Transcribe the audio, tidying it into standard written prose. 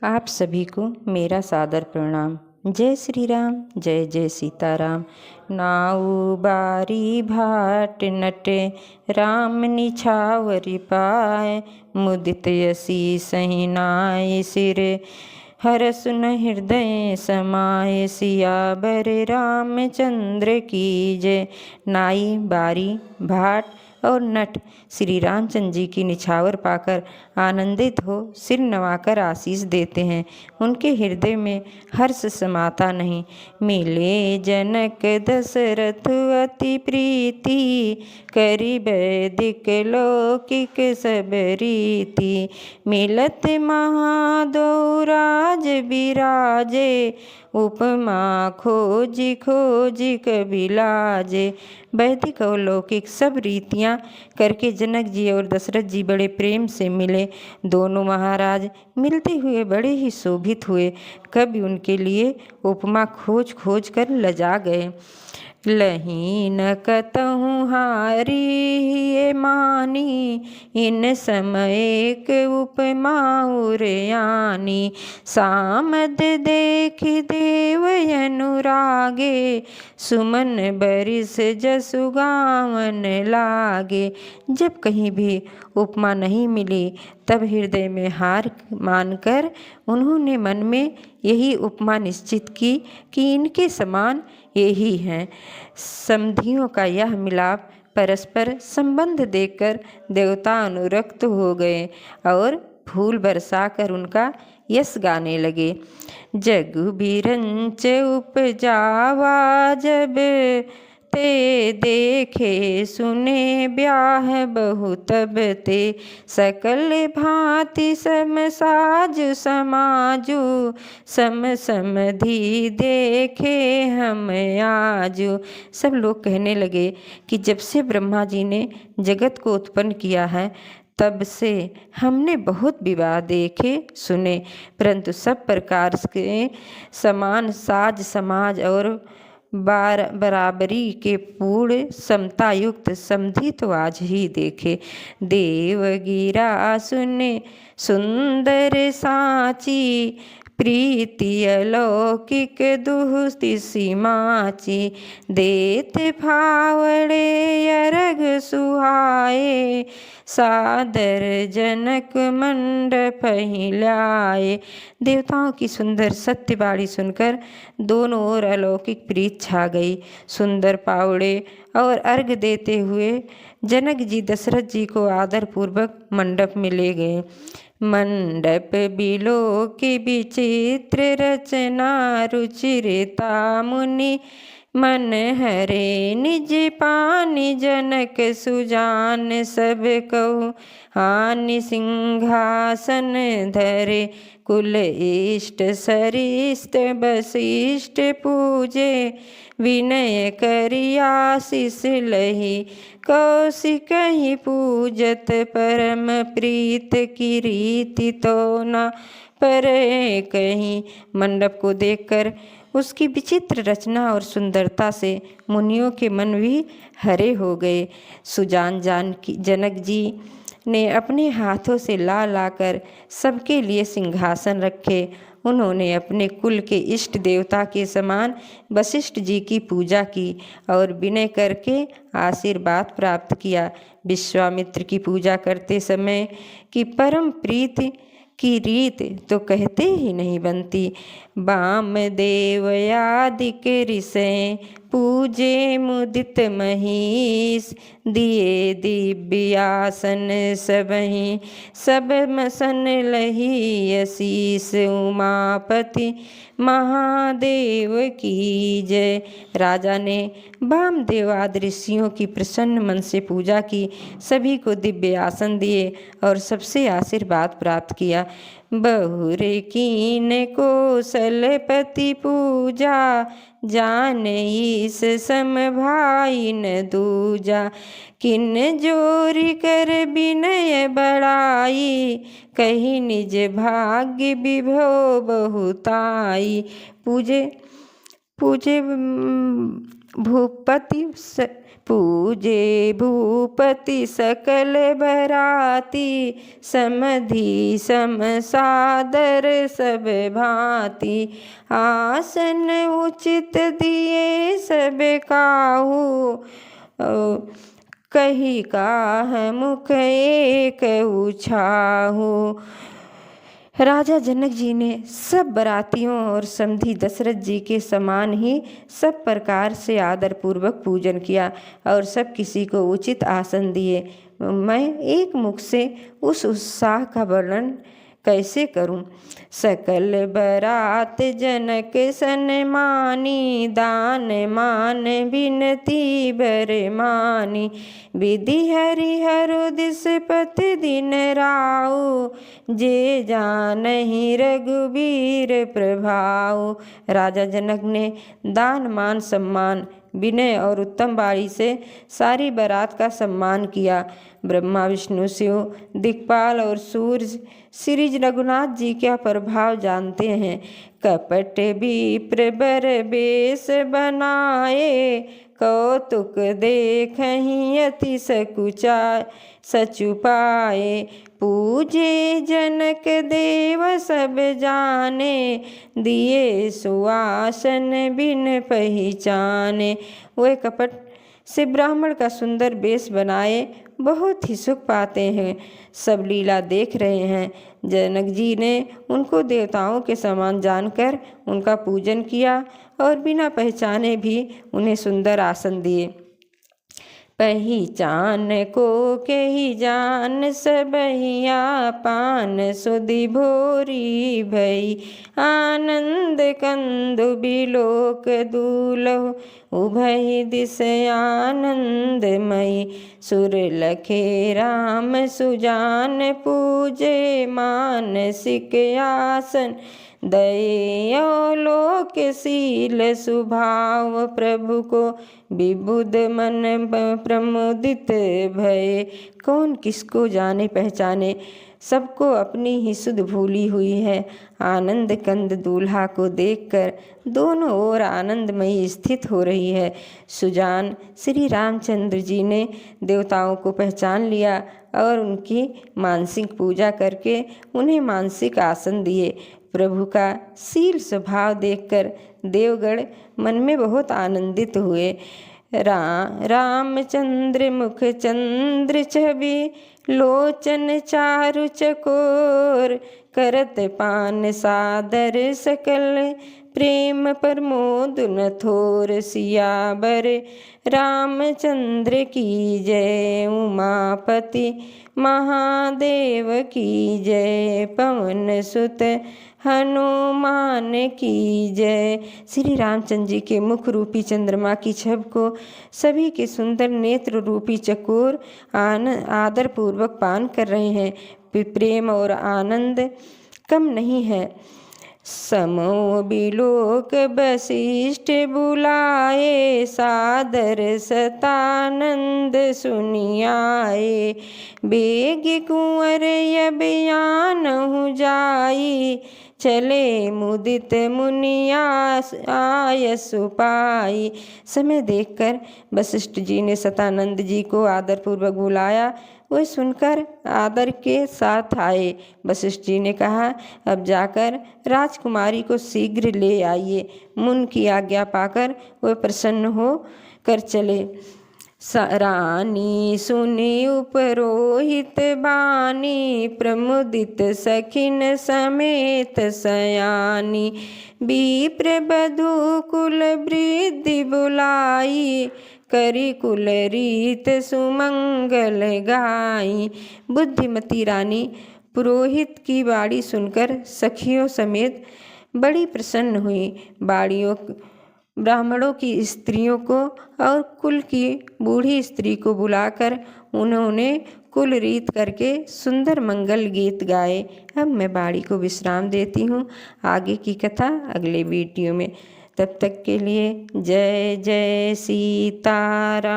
आप सभी को मेरा सादर प्रणाम। जय श्री राम, जय जय सीताराम। नाऊ बारी भाट नटे, राम निछावरी पाए। मुदित यसी सही नाय सिरे, हरस न हृदय समाये। सियावर रामचंद्र की जय। नाई, बारी, भाट और नट श्री रामचंद्र जी की निछावर पाकर आनंदित हो सिर नवाकर आशीष देते हैं। उनके हृदय में हर्ष समाता नहीं। मिले जनक दशरथ अति प्रीति, करी वैदिक लौकिक सब रीति। मिलत महादो राज बिराजे, उपमा खोजी खोजी कबि लाजे। वैदिक और लौकिक सब रीतियाँ करके जनक जी और दशरथ जी बड़े प्रेम से मिले। दोनों महाराज मिलते हुए बड़े ही शोभित हुए। कभी उनके लिए उपमा खोज खोज कर लजा गए। लही न कतहु हारी ये मानी, इन समय एक उपमा उरयानी। सामद देख देव अनुरागे, सुमन बरिस जसु गावन लागे। जब कहीं भी उपमा नहीं मिली तब हृदय में हार मानकर उन्होंने मन में यही उपमा निश्चित की कि इनके समान यही हैं। समधियों का यह मिलाप परस्पर संबंध देखकर देवता अनुरक्त हो गए और फूल बरसाकर उनका यश गाने लगे। जग बिरंच उपजावा जब, ते देखे सुने ब्याह बहु तब ते। सकल भांति सम साजु समाजु, सम समधि देखे हम आजु। सब लोग कहने लगे कि जब से ब्रह्मा जी ने जगत को उत्पन्न किया है तब से हमने बहुत विवाह देखे सुने, परंतु सब प्रकार के समान साज समाज और बराबरी के पूर्ण समता युक्त समधि तो आज ही देखे। देवगिरा सुने सुंदर साची, प्रीति अलौकिक दुहुति सीमाची। देत फावड़े अरग सुहाए, सादर जनक मंडप हिलाए। देवताओं की सुंदर सत्यवाणी सुनकर दोनों ओर अलौकिक प्रीत छा गई। सुंदर पावड़े और अर्घ देते हुए जनक जी दशरथ जी को आदर पूर्वक मंडप में ले गए। मंडप बिलो की विचित्र रचना, रुचिरता मुनि मन हरे। निज पानी जनक सुजान, सब कहु हानि सिंहासन धरे। कुल इष्ट सरिष्ट वशिष्ठ पूजे, विनय करि आशीष लही। कौशिक ही पूजत परम प्रीत, की रीति तो न परे कहीं। मंडप को देखकर उसकी विचित्र रचना और सुंदरता से मुनियों के मन भी हरे हो गए। सुजान जनक जी ने अपने हाथों से ला लाकर सबके लिए सिंहासन रखे। उन्होंने अपने कुल के इष्ट देवता के समान वशिष्ठ जी की पूजा की और विनय करके आशीर्वाद प्राप्त किया। विश्वामित्र की पूजा करते समय की परम प्रीति की रीत तो कहते ही नहीं बनती। वामदेव आदिक ऋषि, पूजे मुदित महीष। दिए दिव्यासन सबहि, सब मसन लही आशीष। उमापति महादेव की जय। राजा ने वामदेव आदि ऋषियों की प्रसन्न मन से पूजा की, सभी को दिव्य आसन दिए और सबसे आशीर्वाद प्राप्त किया। बहुरे कीन कौशलपति पूजा, जान ईस सम भाई न दूजा। किन जोरी कर विनय बड़ाई, कही निज भाग्य विभो बहुताई। पूजे भूपति पूजे भूपति सकल बराती, समधि सम सादर सब भांति। आसन उचित दिए सब काहू, कही काह मुख एक उछाहू। राजा जनक जी ने सब बरातियों और समधी दशरथ जी के समान ही सब प्रकार से आदर पूर्वक पूजन किया और सब किसी को उचित आसन दिए। मैं एक मुख से उस उत्साह का वर्णन कैसे करूं। सकल बरात जनक सन्मानी, दान मान बिनती बर मानी। विधि हरिहर दिसपति दिन राऊ, जे जानहि रघुबीर प्रभाऊ। राजा जनक ने दान मान सम्मान विनय और उत्तम वाणी से सारी बारात का सम्मान किया। ब्रह्मा विष्णु शिव दिक्पाल और सूर्य श्री रघुनाथ जी का प्रभाव जानते हैं। कपट विप्र बर बेश बनाए, कौतुक देखहि अति सचुपाए। पूजे जनक देव सब जाने, दिए सुआसन बिन पहचाने। वे कपट से ब्राह्मण का सुंदर वेश बनाए बहुत ही सुख पाते हैं। सब लीला देख रहे हैं। जनक जी ने उनको देवताओं के समान जानकर उनका पूजन किया और बिना पहचाने भी उन्हें सुंदर आसन दिए। पहचान को केहि जान सबहिया पान, सुधि भोरी भई आनंद कंदु बिलोक दूलहु, उभय दिस आनंदमयी। सुर लखे राम सुजान पूजे, मानसिक आसन दये लोक शील सुभाव। प्रभु को विबुध मन प्रमुदित भय, कौन किसको जाने पहचाने, सबको अपनी ही सुध भूली हुई है। आनंद कंद दूल्हा को देखकर दोनों ओर आनंदमयी स्थित हो रही है। सुजान श्री रामचंद्र जी ने देवताओं को पहचान लिया और उनकी मानसिक पूजा करके उन्हें मानसिक आसन दिए। प्रभु का शील स्वभाव देखकर देवगण मन में बहुत आनंदित हुए। रामचंद्र मुख चंद्र छवि, लोचन चारु चकोर। करत पान सादर सकल, प्रेम प्रमोद न थोर। सियावर रामचंद्र की जय, उमापति महादेव की जय। पवन सुत हनुमान की जय। श्री रामचंद्र जी के मुख रूपी चंद्रमा की छब को सभी के सुंदर नेत्र रूपी चकोर आदर पूर्वक पान कर रहे हैं। प्रेम और आनंद कम नहीं है। समो बिलोक वशिष्ठ बुलाए, सादर सतानंद सुनियाए। बेग कुंवर अभियानहु जाई, चले मुदित मुनिया आयसु पाई। समय देखकर वशिष्ठ जी ने सतानंद जी को आदर पूर्वक बुलाया। वे सुनकर आदर के साथ आए। वशिष्ठ जी ने कहा, अब जाकर राजकुमारी को शीघ्र ले आइए। मुन की आज्ञा पाकर वे प्रसन्न हो कर चले। रानी सुनी उपरोहित बानी, प्रमुदित सखिन समेत सयानी। विप्र बधू कुल वृद्धि बुलाई, करी कुल रीत सुमंगल गाई। बुद्धिमती रानी पुरोहित की बाणी सुनकर सखियों समेत बड़ी प्रसन्न हुई। बाड़ियों ब्राह्मणों की स्त्रियों को और कुल की बूढ़ी स्त्री को बुलाकर उन्होंने कुल रीत करके सुंदर मंगल गीत गाए। अब मैं बाड़ी को विश्राम देती हूँ। आगे की कथा अगले वीडियो में। तब तक के लिए जय जय सीताराम।